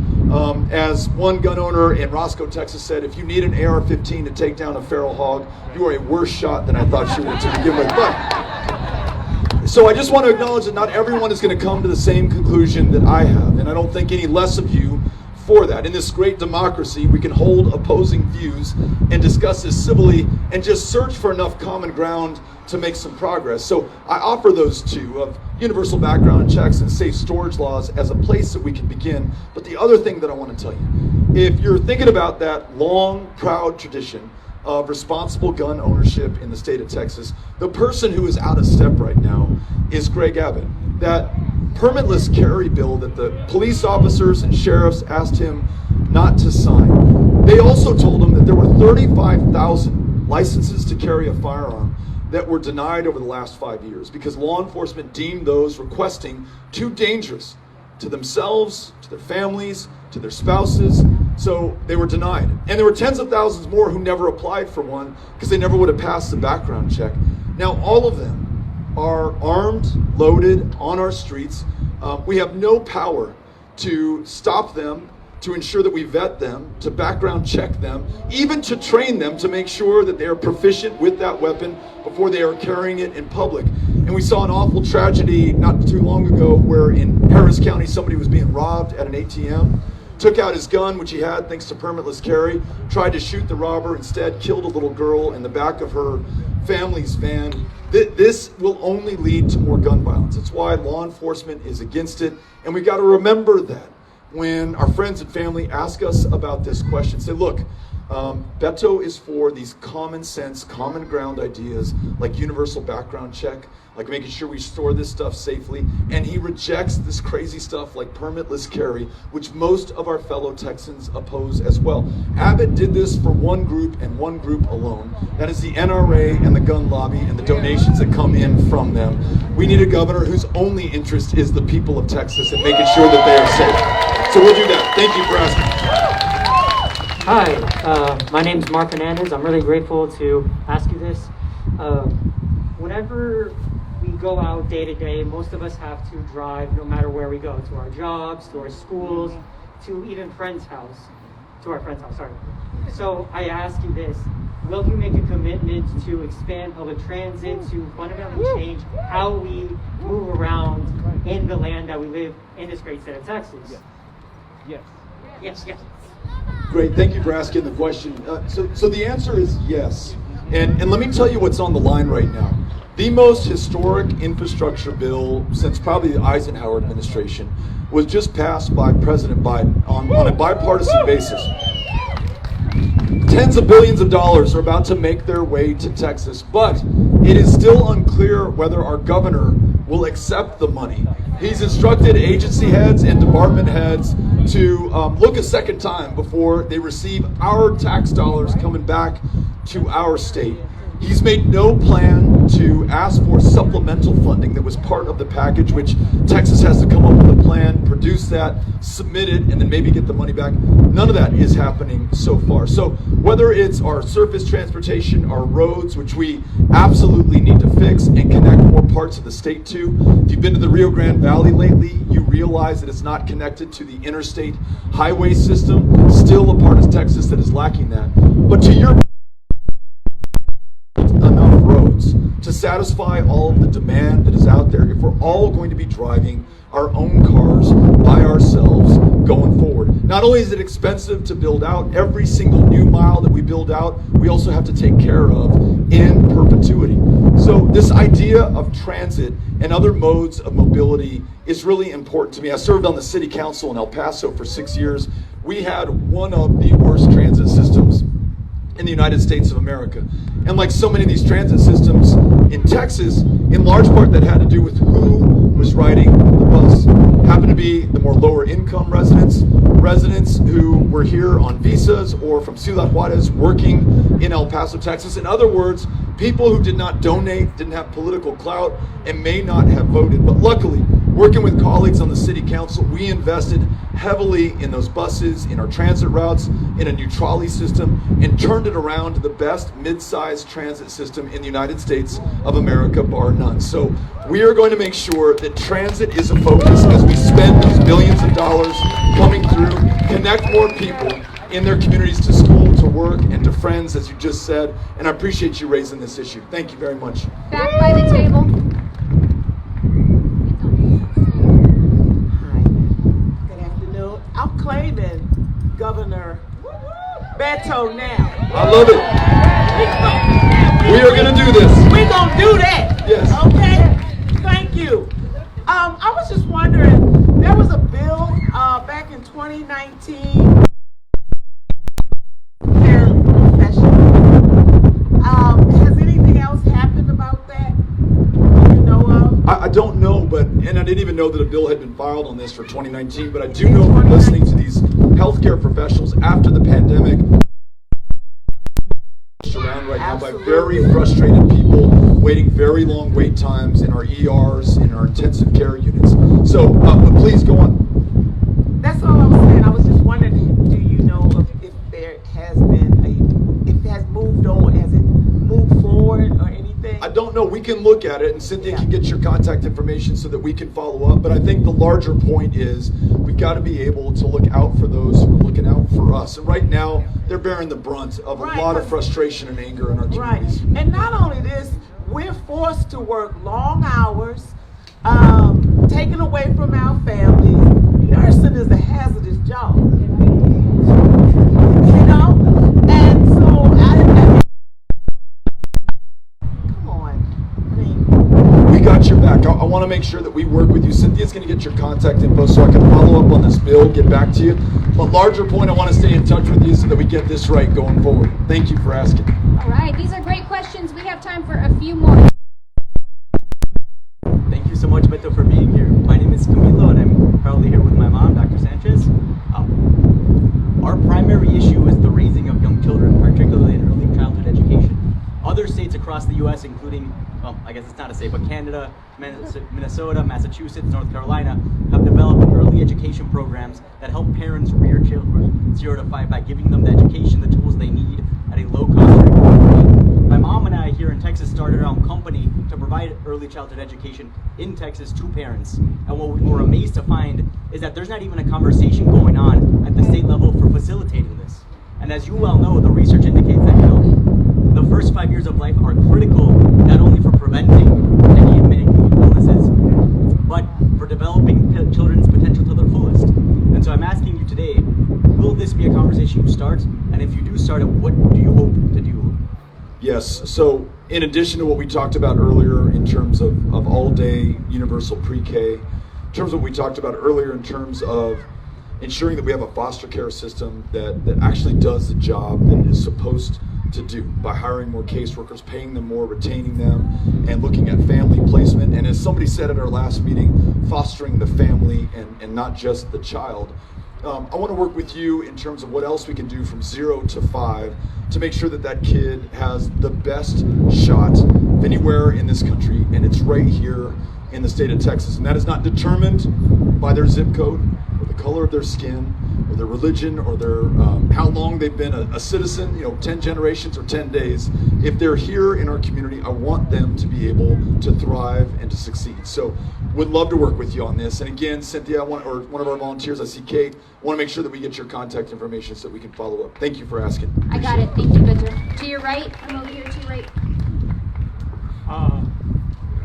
As one gun owner in Roscoe, Texas said, if you need an AR-15 to take down a feral hog, you are a worse shot than I thought you were to begin with. But, so I just want to acknowledge that not everyone is going to come to the same conclusion that I have, and I don't think any less of you for that. In this great democracy, we can hold opposing views and discuss this civilly and just search for enough common ground to make some progress. So I offer those 2 of universal background checks and safe storage laws as a place that we can begin. But the other thing that I want to tell you, if you're thinking about that long, proud tradition of responsible gun ownership in the state of Texas, the person who is out of step right now is Greg Abbott. That permitless carry bill that the police officers and sheriffs asked him not to sign. They also told him that there were 35,000 licenses to carry a firearm that were denied over the last 5 years because law enforcement deemed those requesting too dangerous to themselves, to their families, to their spouses, so they were denied. And there were tens of thousands more who never applied for one because they never would have passed the background check. Now all of them are armed, loaded, on our streets. We have no power to stop them, to ensure that we vet them, to background check them, even to train them to make sure that they are proficient with that weapon before they are carrying it in public. And we saw an awful tragedy not too long ago where in Harris County somebody was being robbed at an ATM, took out his gun, which he had thanks to permitless carry, tried to shoot the robber, instead killed a little girl in the back of her family's van. This will only lead to more gun violence. It's why law enforcement is against it. And we got to remember that when our friends and family ask us about this question. Say, look, Beto is for these common sense, common ground ideas like universal background check, like making sure we store this stuff safely, and he rejects this crazy stuff like permitless carry, which most of our fellow Texans oppose as well. Abbott did this for one group and one group alone. That is the NRA and the gun lobby and the donations that come in from them. We need a governor whose only interest is the people of Texas and making sure that they are safe. So we'll do that. Thank you for asking. Hi, my name's Mark Hernandez. I'm really grateful to ask you this. Whenever we go out day to day, most of us have to drive no matter where we go, to our jobs, to our schools, to even our friend's house, sorry. So I ask you this, will you make a commitment to expand public transit, to fundamentally change how we move around in the land that we live in this great state of Texas? Yes. Great, thank you for asking the question. So the answer is yes. And let me tell you what's on the line right now. The most historic infrastructure bill since probably the Eisenhower administration was just passed by President Biden on a bipartisan basis. Tens of billions of dollars are about to make their way to Texas, but it is still unclear whether our governor will accept the money. He's instructed agency heads and department heads to look a second time before they receive our tax dollars coming back to our state. He's made no plan to ask for supplemental funding that was part of the package, which Texas has to come up with a plan, produce that, submit it, and then maybe get the money back. None of that is happening so far. So whether it's our surface transportation, our roads, which we absolutely need to fix and connect more parts of the state to. If you've been to the Rio Grande Valley lately, you realize that it's not connected to the interstate highway system. Still a part of Texas that is lacking that. But to your enough roads to satisfy all of the demand that is out there if we're all going to be driving our own cars by ourselves going forward. Not only is it expensive to build out, every single new mile that we build out, we also have to take care of in perpetuity. So this idea of transit and other modes of mobility is really important to me. I served on the city council in El Paso for 6 years. We had one of the worst transit systems in the United States of America. And like so many of these transit systems in Texas, in large part that had to do with who was riding the bus. Happened to be the more lower income residents who were here on visas or from Ciudad Juarez working in El Paso, Texas. In other words, people who did not donate, didn't have political clout, and may not have voted. But luckily, working with colleagues on the city council, we invested heavily in those buses, in our transit routes, in a new trolley system, and turned it around to the best mid-sized transit system in the United States of America, bar none. So we are going to make sure that transit is a focus as we spend those billions of dollars coming through, connect more people in their communities to school, to work, and to friends, as you just said. And I appreciate you raising this issue. Thank you very much. Back by the table. I'm claiming Governor Beto now. I love it. We are going to do this. We're going to do that. Yes. Okay? Thank you. I was just wondering, there was a bill back in 2019. Has anything else happened about that? Do you know of? I don't know, and I didn't even know that a bill had been filed on this for 2019, but I do know from listening to these healthcare professionals after the pandemic around right now by very frustrated people waiting very long wait times in our ERs, in our intensive care units. So please go on. That's all I was saying. I was just wondering, do you know if there has been if it has moved on, has it moved forward or anything? I don't know. We can look at it, and Cynthia can get your contact information so that we can follow up. But I think the larger point is we've got to be able to look out for those who are looking out for us. And right now, they're bearing the brunt of a lot of frustration and anger in our communities. Right. And not only this, we're forced to work long hours, taken away from our families. Nursing is a hazardous job. You know? And so come on. We got your back. I want to make sure that we work with you. Cynthia's going to get your contact info so I can follow up on this bill, get back to you. But larger point, I want to stay in touch with you so that we get this right going forward. Thank you for asking. All right, these are great questions. We have time for a few more. Thank you so much, Beto, for being here. My name is Camilo, and I'm proudly here with my mom, Dr. Sanchez. Our primary issue is the raising of young children, particularly in early childhood education. Other states across the U.S., including, well, I guess it's not a state, but Canada, Minnesota, Massachusetts, North Carolina, have developed early education programs that help parents rear children 0 to 5 by giving them the education, the tools they need at a low cost. My mom and I here in Texas started our own company to provide early childhood education in Texas to parents. And what we were amazed to find is that there's not even a conversation going on at the state level for facilitating this. And as you well know, the research indicates that, you know, the first 5 years of life are critical not only for preventing any and many illnesses, but for developing children's potential to their fullest. And so I'm asking you today, will this be a conversation you start? And if you do start it, what do you hope to do? Yes, so in addition to what we talked about earlier in terms of all-day universal pre-K, in terms of what we talked about earlier in terms of ensuring that we have a foster care system that actually does the job that it is supposed to do by hiring more caseworkers, paying them more, retaining them, and looking at family placement. And as somebody said at our last meeting, fostering the family and not just the child. I want to work with you in terms of what else we can do from 0 to 5 to make sure that that kid has the best shot of anywhere in this country, and it's right here in the state of Texas. And that is not determined by their zip code or the color of their skin or their religion or their how long they've been a citizen, 10 generations or 10 days. If they're here in our community, I want them to be able to thrive and to succeed. So would love to work with you on this. And again, Cynthia, one of our volunteers, I see Kate, I want to make sure that we get your contact information so that we can follow up. Thank you for asking. I got it. Thank you, Beto. To your right. I'm over here to your right.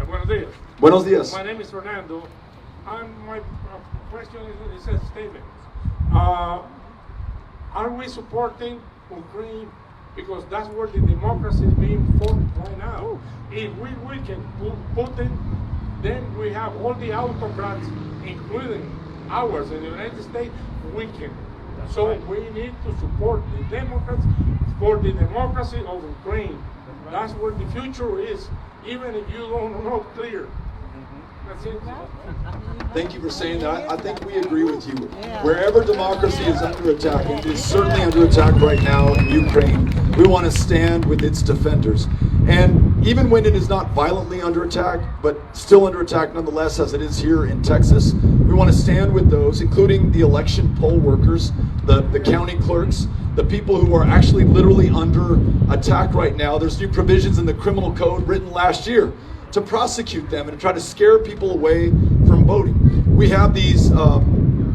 Buenos dias. Buenos dias. My name is Fernando. My question is a statement. Are we supporting Ukraine? Because that's where the democracy is being fought right now. If we weaken Putin, then we have all the autocrats, including ours in the United States, weakened. So we need to support the Democrats for the democracy of Ukraine. That's where the future is, even if you don't know clear. That's it. Thank you for saying that. I think we agree with you. Wherever democracy is under attack, and it is certainly under attack right now in Ukraine, we want to stand with its defenders. And even when it is not violently under attack, but still under attack nonetheless, as it is here in Texas, we want to stand with those, including the election poll workers, the county clerks, the people who are actually literally under attack right now. There's new provisions in the criminal code written last year to prosecute them and to try to scare people away from voting. We have these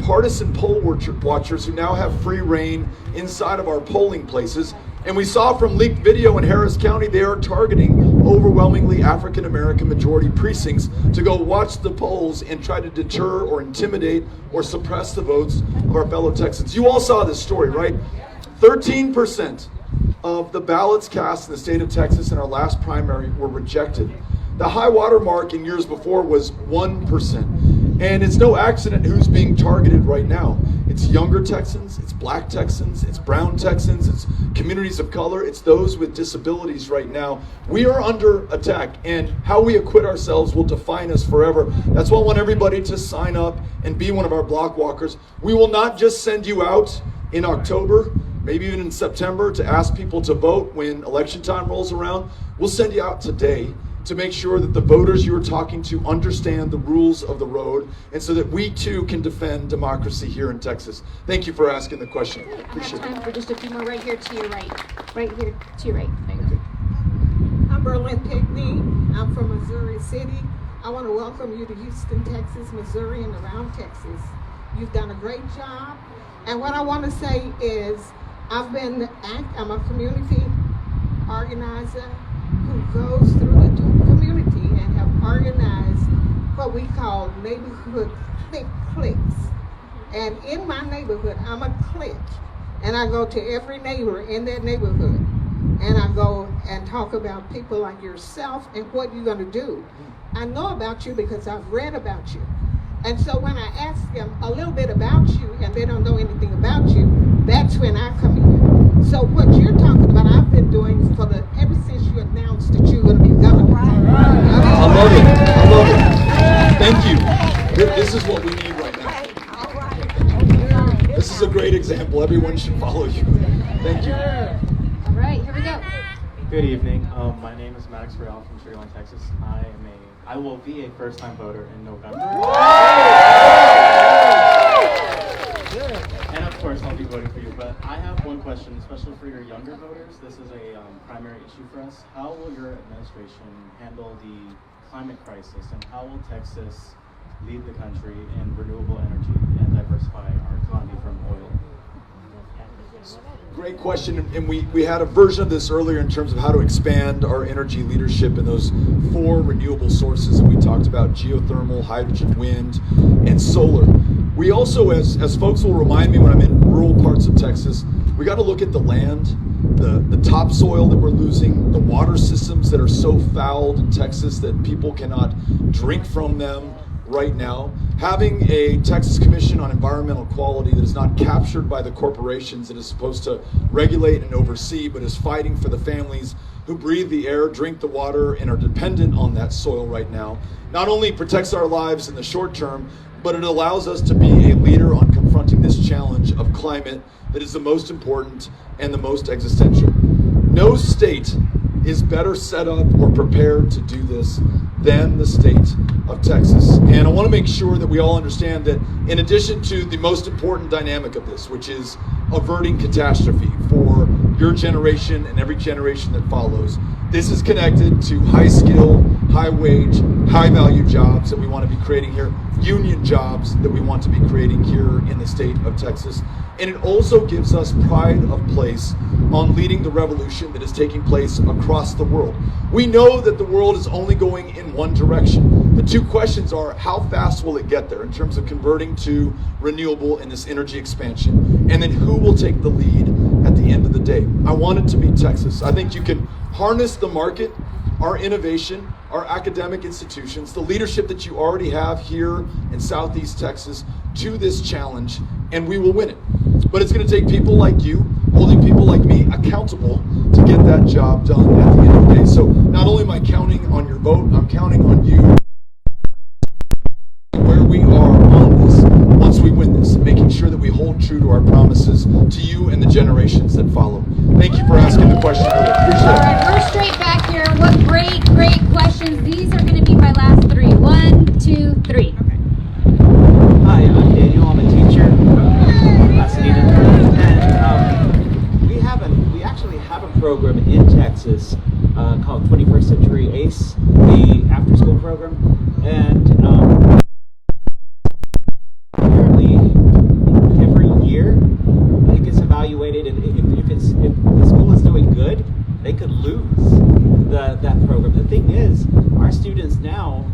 partisan poll watchers who now have free reign inside of our polling places. And we saw from leaked video in Harris County, they are targeting overwhelmingly African American majority precincts to go watch the polls and try to deter or intimidate or suppress the votes of our fellow Texans. You all saw this story, right? 13% of the ballots cast in the state of Texas in our last primary were rejected. The high water mark in years before was 1%. And it's no accident who's being targeted right now. It's younger Texans, it's black Texans, it's brown Texans, it's communities of color, it's those with disabilities right now. We are under attack, and how we acquit ourselves will define us forever. That's why I want everybody to sign up and be one of our block walkers. We will not just send you out in October, maybe even in September, to ask people to vote when election time rolls around. We'll send you out today to make sure that the voters you are talking to understand the rules of the road, and so that we too can defend democracy here in Texas. Thank you for asking the question. Appreciate it. I have time for just a few more right here to your right. Right here to your right. There you go. I'm Berlin Pickney. I'm from Missouri City. I want to welcome you to Houston, Texas, Missouri, and around Texas. You've done a great job. And what I want to say is, I'm a community organizer who goes through the community and have organized what we call neighborhood cliques. And in my neighborhood, I'm a clique. And I go to every neighbor in that neighborhood. And I go and talk about people like yourself and what you're going to do. I know about you because I've read about you. And so when I ask them a little bit about you and they don't know anything about you, that's when I come in. So what you're talking about, I've been doing ever since you announced that you're going to be governor. I love it. I love it. Thank you. This is what we need right now. This is a great example. Everyone should follow you. Thank you. All right, here we go. Good evening. My name is Max Real from Sugar Land, Texas. I will be a first-time voter in November. And of course, I'll be voting for you. But I have one question, especially for your younger voters. This is a primary issue for us. How will your administration handle the climate crisis, and how will Texas lead the country in renewable energy and diversify our economy from oil? Great question, and we had a version of this earlier in terms of how to expand our energy leadership in those 4 renewable sources that we talked about: geothermal, hydrogen, wind, and solar. We also, as folks will remind me when I'm in rural parts of Texas, we got to look at the land, the topsoil that we're losing, the water systems that are so fouled in Texas that people cannot drink from them right now. Having a Texas Commission on Environmental Quality that is not captured by the corporations that is supposed to regulate and oversee, but is fighting for the families who breathe the air, drink the water, and are dependent on that soil right now, not only protects our lives in the short term, but it allows us to be a leader on confronting this challenge of climate that is the most important and the most existential. No state is better set up or prepared to do this than the state of Texas. And I want to make sure that we all understand that in addition to the most important dynamic of this, which is averting catastrophe for your generation and every generation that follows, this is connected to high skill, high wage, high value jobs that we want to be creating here, union jobs that we want to be creating here in the state of Texas. And it also gives us pride of place on leading the revolution that is taking place across the world. We know that the world is only going in one direction. The two questions are, how fast will it get there in terms of converting to renewable in this energy expansion? And then who will take the lead at the end of the day? I want it to be Texas. I think you can harness the market, our innovation, our academic institutions, the leadership that you already have here in Southeast Texas to this challenge, and we will win it. But it's going to take people like you, holding people like me accountable to get that job done at the end of the day. So not only am I counting on your vote, I'm counting on you where we are on this once we win this, making sure that we hold true to our promises to you and the generations that follow. Thank you for asking the question. I really appreciate it. All right, we're straight back here. What great questions. These are going to be my last three. 1, 2, 3. Hi, I'm Daniel. I'm a teacher from Pasadena, and we actually have a program in Texas called 21st Century ACE, the after-school program, and apparently every year it gets evaluated, and if the school is doing good, they could lose that program. The thing is, our students now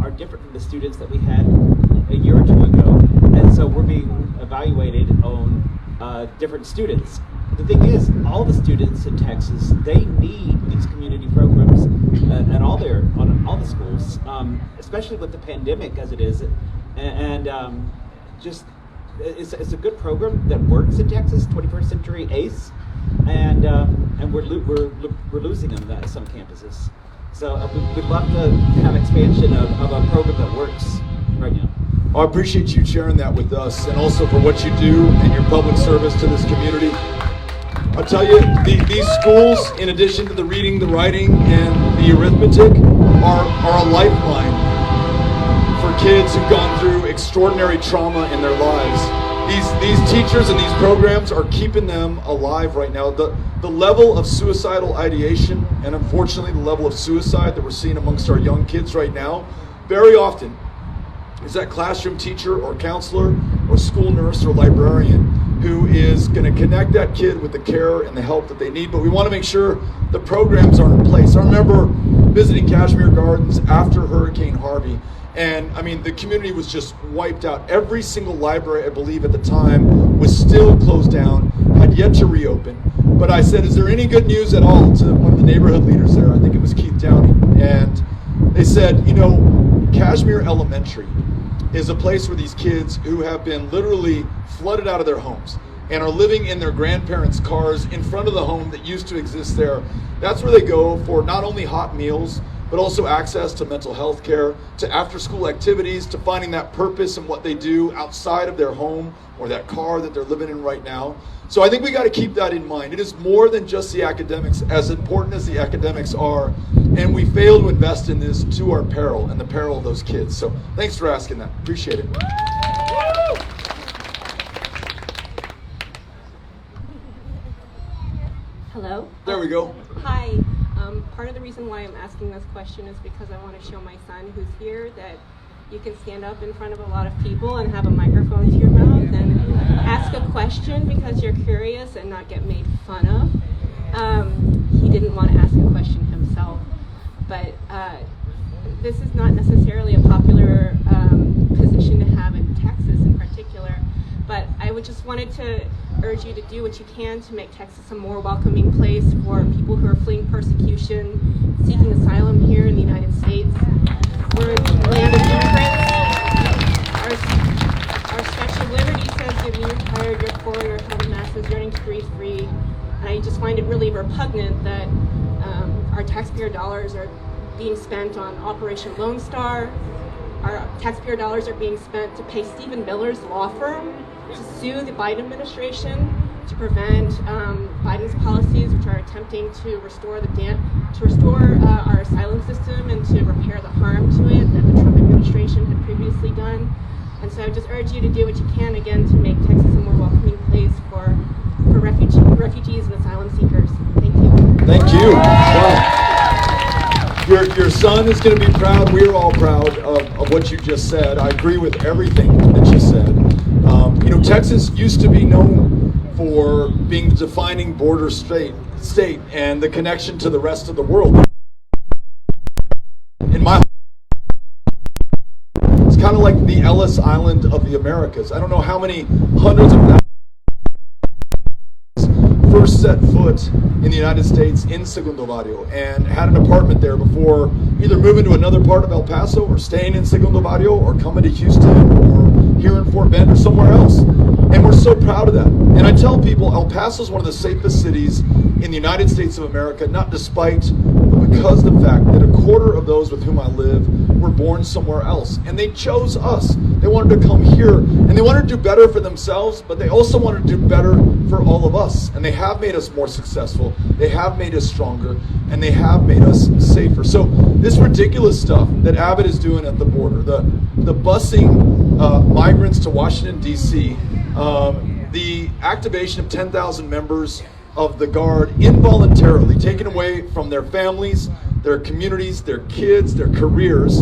are different from the students that we had a year or two ago, and so we're being evaluated on different students. The thing is, all the students in Texas, they need these community programs at all the schools, especially with the pandemic as it is, and just it's a good program that works in Texas, 21st Century ACE, and we're losing them at some campuses. So we'd love to have expansion of a program that works right now. I appreciate you sharing that with us, and also for what you do and your public service to this community. I'll tell you, these schools, in addition to the reading, the writing, and the arithmetic, are a lifeline for kids who've gone through extraordinary trauma in their lives. These teachers and these programs are keeping them alive right now. The level of suicidal ideation, and unfortunately the level of suicide that we're seeing amongst our young kids right now, very often is that classroom teacher or counselor or school nurse or librarian who is going to connect that kid with the care and the help that they need. But we want to make sure the programs are in place. I remember visiting Kashmir Gardens after Hurricane Harvey, and I mean, the community was just wiped out. Every single library, I believe at the time, was still closed down, had yet to reopen. But I said, is there any good news at all, to one of the neighborhood leaders there? I think it was Keith Downey. And they said, you know, Kashmir Elementary is a place where these kids who have been literally flooded out of their homes and are living in their grandparents' cars in front of the home that used to exist there, that's where they go for not only hot meals, but also access to mental health care, to after-school activities, to finding that purpose in what they do outside of their home or that car that they're living in right now. So I think we got to keep that in mind. It is more than just the academics, as important as the academics are, and we fail to invest in this to our peril and the peril of those kids. So thanks for asking that. Appreciate it. Hello? There we go. Hi. Part of the reason why I'm asking this question is because I want to show my son who's here that you can stand up in front of a lot of people and have a microphone to your mouth and ask a question because you're curious and not get made fun of. He didn't want to ask a question himself, but this is not necessarily a popular position to have in Texas in particular, but I would just wanted to urge you to do what you can to make Texas a more welcoming place for people who are fleeing persecution, seeking asylum here in the United States. We're in the land of immigrants. Our Statue of Liberty says that when you're tired, you're poor, you're held in masses, yearning to breathe free. And I just find it really repugnant that our taxpayer dollars are being spent on Operation Lone Star, our taxpayer dollars are being spent to pay Stephen Miller's law firm to sue the Biden administration to prevent Biden's policies, which are attempting to restore our asylum system and to repair the harm to it that the Trump administration had previously done. And so I just urge you to do what you can again to make Texas a more welcoming place for refugees and asylum seekers. Thank you. Thank you. Wow. Your son is going to be proud. We're all proud of what you just said. I agree with everything that you said. Texas used to be known for being the defining border state and the connection to the rest of the world. In my it's kind of like the Ellis Island of the Americas. I don't know how many hundreds of thousands first set foot in the United States in Segundo Barrio and had an apartment there before either moving to another part of El Paso or staying in Segundo Barrio or coming to Houston or here in Fort Bend or somewhere else. And we're so proud of that. And I tell people El Paso is one of the safest cities in the United States of America, not despite, but because of the fact that a quarter of those with whom I live were born somewhere else. And they chose us. They wanted to come here and they wanted to do better for themselves, but they also wanted to do better for all of us. And they have made us more successful. They have made us stronger and they have made us safer. So this ridiculous stuff that Abbott is doing at the border, the busing migrants to Washington, D.C., the activation of 10,000 members of the Guard involuntarily taken away from their families, their communities, their kids, their careers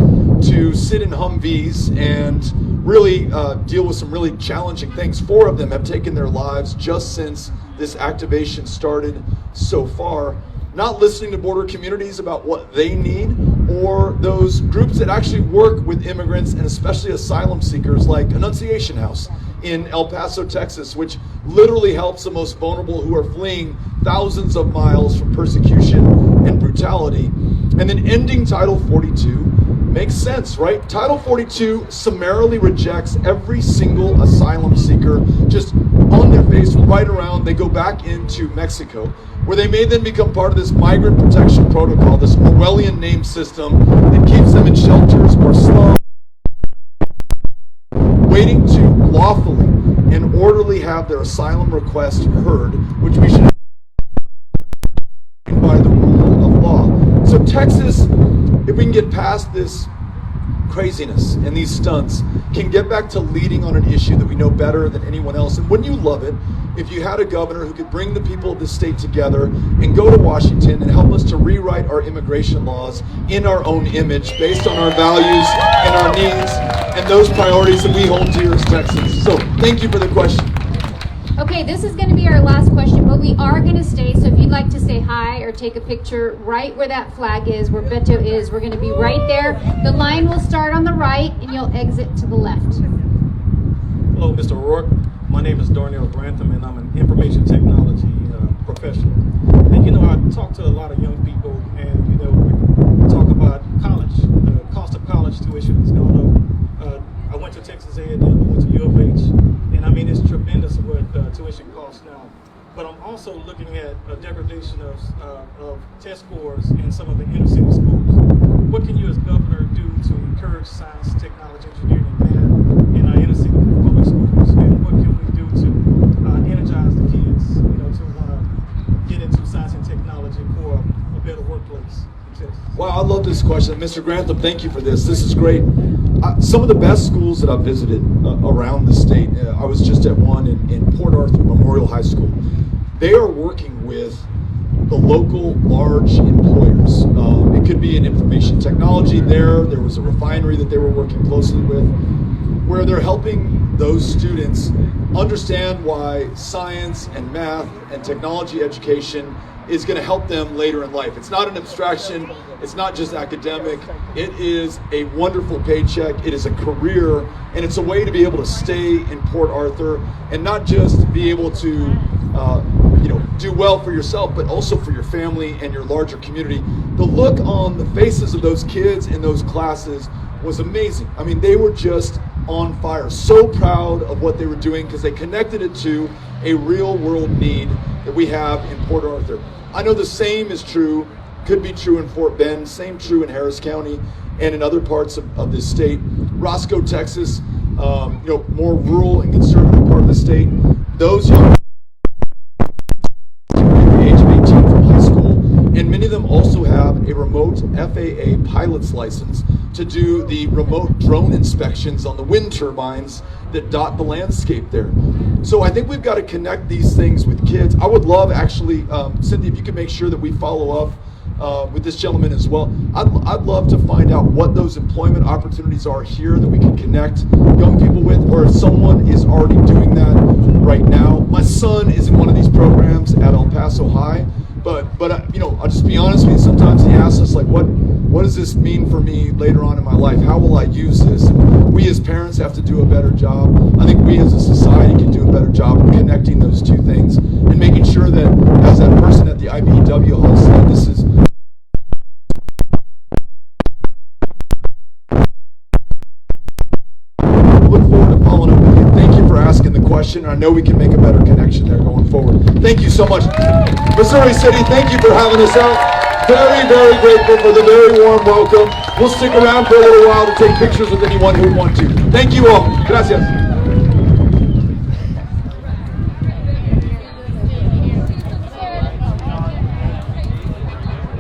to sit in Humvees and really deal with some really challenging things. 4 of them have taken their lives just since this activation started so far. Not listening to border communities about what they need, or those groups that actually work with immigrants and especially asylum seekers like Annunciation House in El Paso, Texas, which literally helps the most vulnerable who are fleeing thousands of miles from persecution and brutality. And then ending Title 42 makes sense, right? Title 42 summarily rejects every single asylum seeker just on their face right around. They go back into Mexico, where they may then become part of this migrant protection protocol, this Orwellian name system that keeps them in shelters or slums, waiting to lawfully and orderly have their asylum request heard, which we should by the rule of law. So Texas, if we can get past this craziness and these stunts, can get back to leading on an issue that we know better than anyone else. And wouldn't you love it if you had a governor who could bring the people of this state together and go to Washington and help us to rewrite our immigration laws in our own image based on our values and our needs and those priorities that we hold dear as Texans. So thank you for the question. Okay, this is going to be our last question, but we are going to stay. So if you'd like to say hi or take a picture right where that flag is, where Beto is, we're going to be right there. The line will start on the right and you'll exit to the left. Hello, Mr. O'Rourke. My name is Darnell Grantham and I'm an information technology professional. And I talk to a lot of young people and we talk about college. The cost of college tuition has gone up. I went to Texas A&M, I went to U of H, and I mean it's tremendous what tuition costs now. But I'm also looking at a degradation of test scores in some of the inner city schools. What can you as governor do to encourage science, technology, engineering, and math in our inner city public schools? And what can we do to energize the kids, to want to get into science and technology for a better workplace? Wow, I love this question. Mr. Grantham, thank you for this. This is great. Some of the best schools that I've visited around the state, I was just at one in Port Arthur Memorial High School. They are working with the local large employers. It could be in information technology there. There was a refinery that they were working closely with, where they're helping those students understand why science and math and technology education is going to help them later in life. It's not an abstraction. It's not just academic. It is a wonderful paycheck. It is a career, and it's a way to be able to stay in Port Arthur and not just be able to do well for yourself, but also for your family and your larger community. The look on the faces of those kids in those classes was amazing. I mean, they were just on fire, so proud of what they were doing because they connected it to a real world need that we have in Port Arthur. I know the same is true, could be true in Fort Bend, same true in Harris County and in other parts of this state. Roscoe, Texas, more rural and conservative part of the state, those young the age of 18 from high school, and many of them also have a remote FAA pilot's license to do the remote drone inspections on the wind turbines that dot the landscape there. So I think we've got to connect these things with kids. I would love, actually, Cynthia, if you could make sure that we follow up with this gentleman as well. I'd love to find out what those employment opportunities are here that we can connect young people with, or if someone is already doing that right now. My son is in one of these programs at El Paso High, but I'll just be honest with you, sometimes he asks us, like, what does this mean for me later on in my life? How will I use this? And we as parents have to do a better job. I think we as a society can do a better job of connecting those two things and making sure that, as that person at the IBEW hall said, this is question. I know we can make a better connection there going forward. Thank you so much. Missouri City, thank you for having us out. Very, very grateful for the very warm welcome. We'll stick around for a little while to take pictures with anyone who would want to. Thank you all. Gracias.